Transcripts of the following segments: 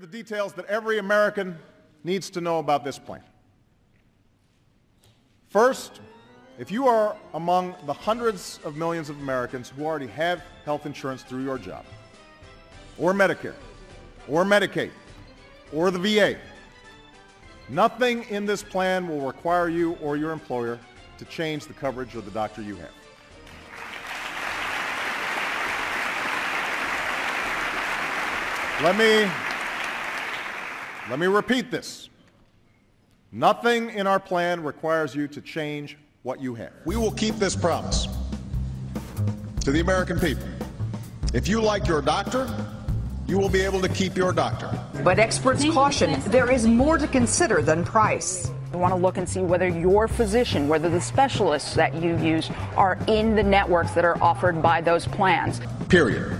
Here are the details that every American needs to know about this plan. First, if you are among the hundreds of millions of Americans who already have health insurance through your job, or Medicare, or Medicaid, or the VA, nothing in this plan will require you or your employer to change the coverage of the doctor you have. Let me repeat this. Nothing in our plan requires you to change what you have. We will keep this promise to the American people. If you like your doctor, you will be able to keep your doctor. But experts caution there is more to consider than price. We want to look and see whether your physician, whether the specialists that you use are in the networks that are offered by those plans. Period.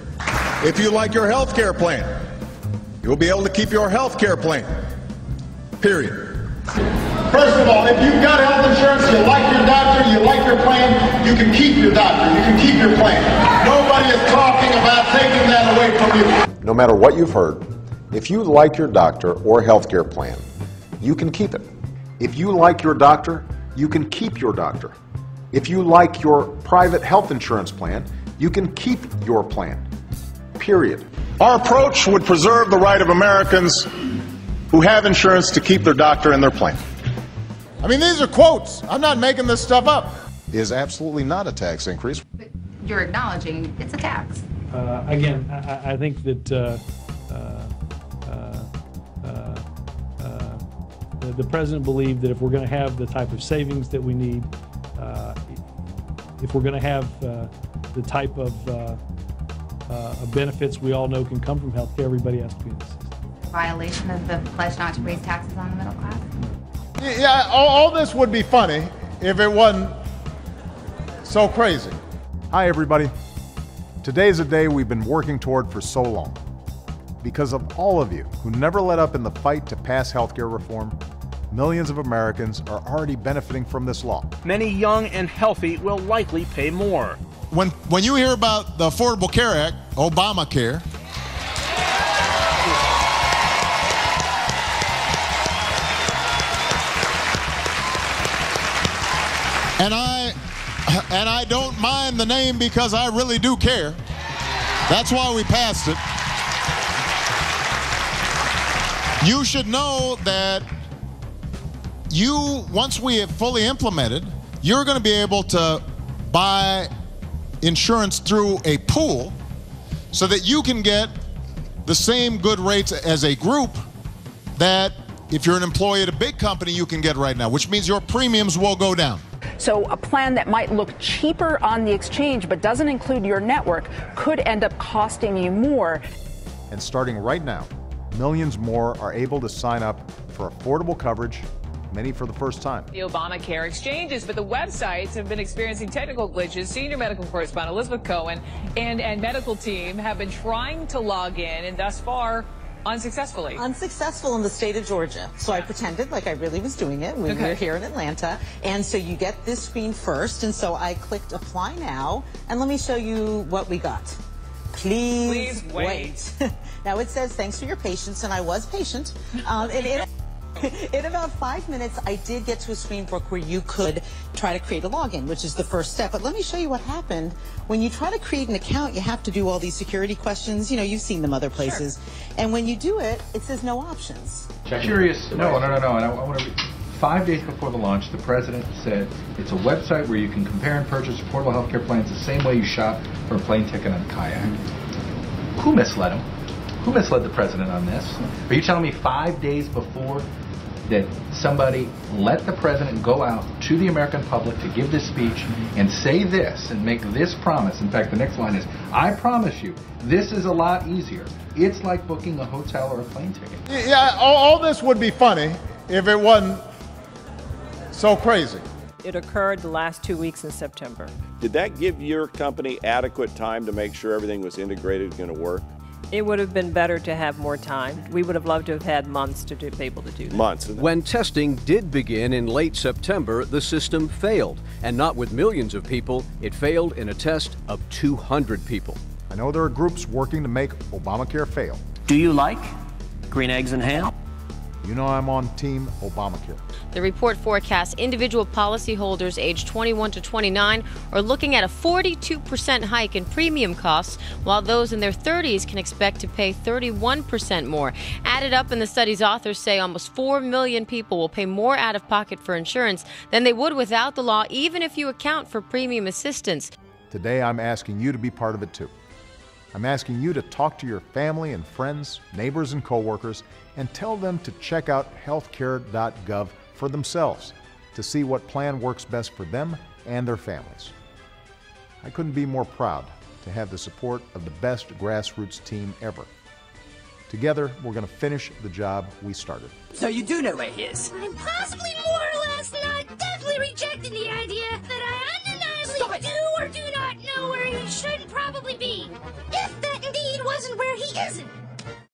If you like your health care plan, you'll be able to keep your health care plan. Period. First of all, if you've got health insurance, you like your doctor, you like your plan, you can keep your doctor, you can keep your plan. Nobody is talking about taking that away from you. No matter what you've heard, if you like your doctor or health care plan, you can keep it. If you like your doctor, you can keep your doctor. If you like your private health insurance plan, you can keep your plan. Period. Our approach would preserve the right of Americans who have insurance to keep their doctor and their plan. I mean, these are quotes. I'm not making this stuff up. Is absolutely not a tax increase. But you're acknowledging it's a tax. Again, I think that the president believed that if we're going to have the type of savings that we need, if we're going to have the type of benefits we all know can come from health care, everybody has to be in the system. Violation of the pledge not to raise taxes on the middle class? Yeah, all this would be funny if it wasn't so crazy. Hi, everybody. Today's a day we've been working toward for so long. Because of all of you who never let up in the fight to pass healthcare reform, millions of Americans are already benefiting from this law. Many young and healthy will likely pay more. When you hear about the Affordable Care Act, Obamacare, and I don't mind the name because I really do care. That's why we passed it. You should know that once we have fully implemented, you're going to be able to buy insurance through a pool so that you can get the same good rates as a group that if you're an employee at a big company you can get right now, which means your premiums will go down. So a plan that might look cheaper on the exchange but doesn't include your network could end up costing you more. And starting right now, millions more are able to sign up for affordable coverage, many for the first time. The Obamacare exchanges, but the websites have been experiencing technical glitches. Senior medical correspondent Elizabeth Cohen and medical team have been trying to log in, and thus far, unsuccessfully. Unsuccessful in the state of Georgia. So I pretended like I really was doing it. We were here in Atlanta. And so you get this screen first. And so I clicked apply now. And let me show you what we got. Please wait. Now it says thanks for your patience, and I was patient. In about 5 minutes, I did get to a screen, Brooke, where you could try to create a login, which is the first step. But let me show you what happened. When you try to create an account, you have to do all these security questions. You know, you've seen them other places. Sure. And when you do it, it says no options. Curious. No. And I want to read. 5 days before the launch, the president said it's a website where you can compare and purchase affordable health care plans the same way you shop for a plane ticket on a kayak. Who misled him? Who misled the president on this? Are you telling me 5 days before that somebody let the president go out to the American public to give this speech and say this and make this promise? In fact, the next line is, I promise you, this is a lot easier. It's like booking a hotel or a plane ticket. Yeah, all this would be funny if it wasn't so crazy. It occurred the last 2 weeks in September. Did that give your company adequate time to make sure everything was integrated, going to work? It would have been better to have more time. We would have loved to have had months to be able to do that. Months. When testing did begin in late September, the system failed. And not with millions of people, it failed in a test of 200 people. I know there are groups working to make Obamacare fail. Do you like Green eggs and ham? You know I'm on Team Obamacare. The report forecasts individual policyholders aged 21 to 29 are looking at a 42% hike in premium costs, while those in their 30s can expect to pay 31% more. Added up, and the study's authors say almost 4 million people will pay more out of pocket for insurance than they would without the law, even if you account for premium assistance. Today I'm asking you to be part of it too. I'm asking you to talk to your family and friends, neighbors and coworkers, and tell them to check out healthcare.gov for themselves to see what plan works best for them and their families. I couldn't be more proud to have the support of the best grassroots team ever. Together, we're going to finish the job we started. So you do know where he is? I'm possibly more or less not definitely rejecting the idea that I undeniably do or do not know where he should probably be. If that indeed wasn't where he isn't.